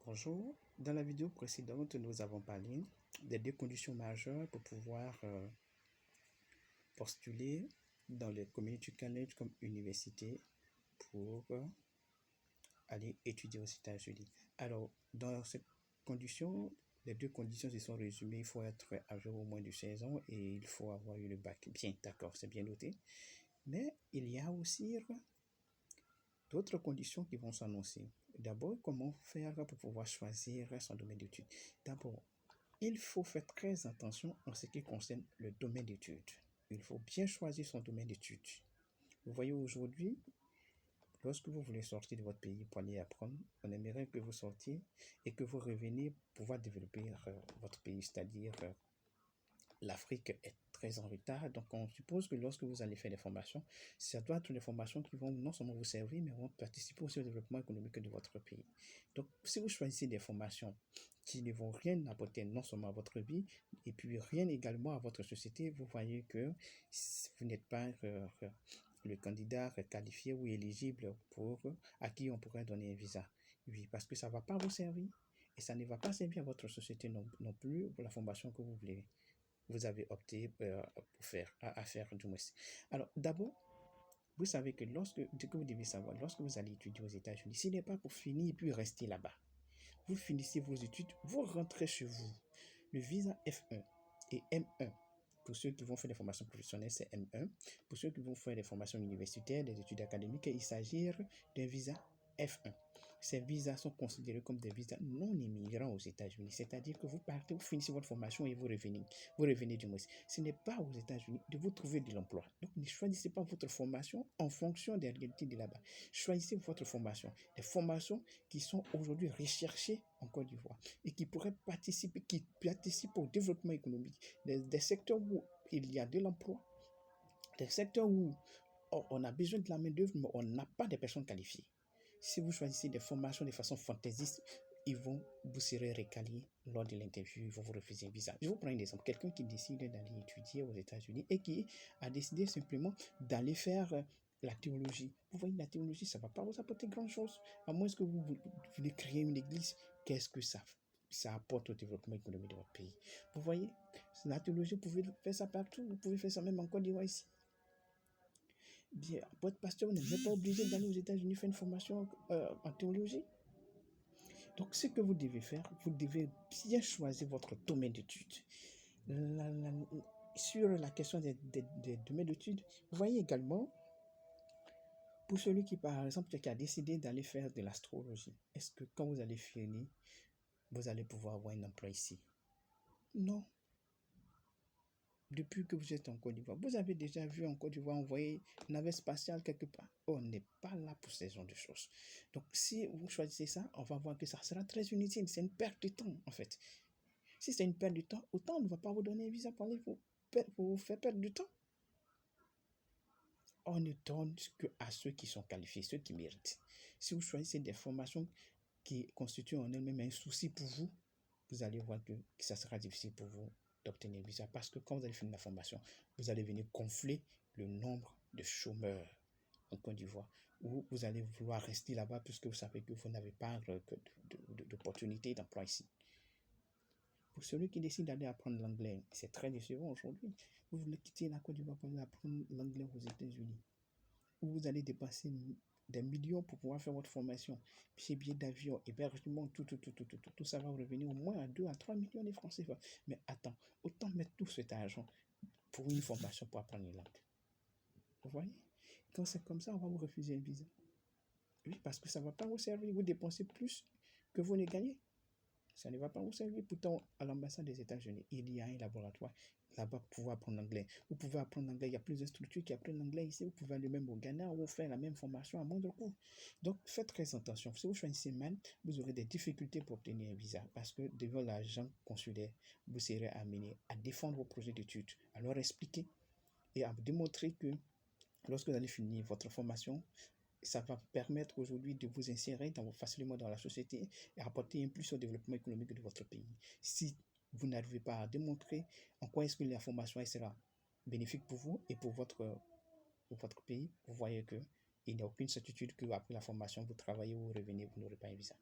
Bonjour, dans la vidéo précédente, nous avons parlé des deux conditions majeures pour pouvoir postuler dans les community college comme université pour aller étudier aux États-Unis. Alors, dans ces conditions, les deux conditions se sont résumées. Il faut être âgé au moins de 16 ans et il faut avoir eu le bac. Bien, d'accord, c'est bien noté. Mais il y a aussi d'autres conditions qui vont s'annoncer. D'abord, comment faire pour pouvoir choisir son domaine d'études? D'abord, il faut faire très attention en ce qui concerne le domaine d'études. Il faut bien choisir son domaine d'études. Vous voyez, aujourd'hui, lorsque vous voulez sortir de votre pays pour aller apprendre, on aimerait que vous sortiez et que vous reveniez pour pouvoir développer votre pays, c'est-à-dire l'Afrique est très en retard, donc on suppose que lorsque vous allez faire des formations, ça doit être des formations qui vont non seulement vous servir, mais vont participer aussi au développement économique de votre pays. Donc, si vous choisissez des formations qui ne vont rien apporter non seulement à votre vie, et puis rien également à votre société, vous voyez que vous n'êtes pas le candidat qualifié ou éligible à qui on pourrait donner un visa. Oui, parce que ça ne va pas vous servir et ça ne va pas servir à votre société non plus pour la formation que vous avez opté pour faire, à faire du moins. Alors, d'abord, vous savez que ce que vous devez savoir, lorsque vous allez étudier aux États-Unis, ce n'est pas pour finir et puis rester là-bas. Vous finissez vos études, vous rentrez chez vous. Le visa F1 et M1, pour ceux qui vont faire des formations professionnelles, c'est M1. Pour ceux qui vont faire des formations universitaires, des études académiques, il s'agit d'un visa F1. Ces visas sont considérés comme des visas non immigrants aux États-Unis. C'est-à-dire que vous partez, vous finissez votre formation et vous revenez. Vous revenez du moins. Ce n'est pas aux États-Unis de vous trouver de l'emploi. Donc, ne choisissez pas votre formation en fonction des réalités de là-bas. Choisissez votre formation. Les formations qui sont aujourd'hui recherchées en Côte d'Ivoire et qui pourraient qui participent au développement économique des secteurs où il y a de l'emploi, des secteurs où on a besoin de la main-d'œuvre, mais on n'a pas de personnes qualifiées. Si vous choisissez des formations de façon fantaisiste, vous serez recalé lors de l'interview, ils vont vous refuser un visa. Je vous prends un exemple. Quelqu'un qui décide d'aller étudier aux États-Unis et qui a décidé simplement d'aller faire la théologie. Vous voyez, la théologie, ça ne va pas vous apporter grand-chose. À moins que vous voulez créer une église, qu'est-ce que ça apporte au développement économique de votre pays? Vous voyez, la théologie, vous pouvez faire ça partout. Vous pouvez faire ça même en Côte d'Ivoire ici. Bien, pour être pasteur, vous n'êtes pas obligé d'aller aux États-Unis faire une formation en théologie. Donc, ce que vous devez faire, vous devez bien choisir votre domaine d'études. Sur la question des domaines d'études, vous voyez également, pour celui qui, par exemple, qui a décidé d'aller faire de l'astrologie, est-ce que quand vous allez finir, vous allez pouvoir avoir un emploi ici? Non. Depuis que vous êtes en Côte d'Ivoire, vous avez déjà vu en Côte d'Ivoire envoyer une navette spatiale quelque part. On n'est pas là pour ces genres de choses. Donc, si vous choisissez ça, on va voir que ça sera très inutile. C'est une perte de temps, en fait. Si c'est une perte de temps, autant on ne va pas vous donner un visa pour aller vous faire perdre du temps. On ne donne que à ceux qui sont qualifiés, ceux qui méritent. Si vous choisissez des formations qui constituent en elles-mêmes un souci pour vous, vous allez voir que ça sera difficile pour vous d'obtenir un visa parce que quand vous allez finir la formation, vous allez venir gonfler le nombre de chômeurs en Côte d'Ivoire où vous allez vouloir rester là-bas puisque vous savez que vous n'avez pas d'opportunité d'emploi ici. Pour celui qui décide d'aller apprendre l'anglais, c'est très décevant aujourd'hui. Vous voulez quitter la Côte d'Ivoire pour aller apprendre l'anglais aux États-Unis, où vous allez dépenser des millions pour pouvoir faire votre formation. Puis billets d'avion, hébergement, tout ça va vous revenir au moins à 2 à 3 millions de francs CFA. Mais attends, autant mettre tout cet argent pour une formation pour apprendre une langue. Vous voyez? Quand c'est comme ça, on va vous refuser un visa. Oui, parce que ça ne va pas vous servir. Vous dépensez plus que vous ne gagnez. Ça ne va pas vous servir. Pourtant, à l'ambassade des États-Unis, il y a un laboratoire là-bas pour pouvoir apprendre l'anglais. Vous pouvez apprendre l'anglais. Il y a plusieurs structures qui apprennent l'anglais ici. Vous pouvez aller même au Ghana ou faire la même formation à moindre coût. Donc, faites très attention. Si vous choisissez mal, vous aurez des difficultés pour obtenir un visa parce que devant l'agent consulaire, vous serez amené à défendre vos projets d'études, à leur expliquer et à démontrer que lorsque vous allez finir votre formation, ça va permettre aujourd'hui de vous insérer facilement dans la société et apporter un plus au développement économique de votre pays. Si vous n'arrivez pas à démontrer en quoi est-ce que la formation sera bénéfique pour vous et pour votre pays, vous voyez qu'il n'y a aucune certitude qu'après la formation, vous travaillez ou vous revenez, vous n'aurez pas un visa.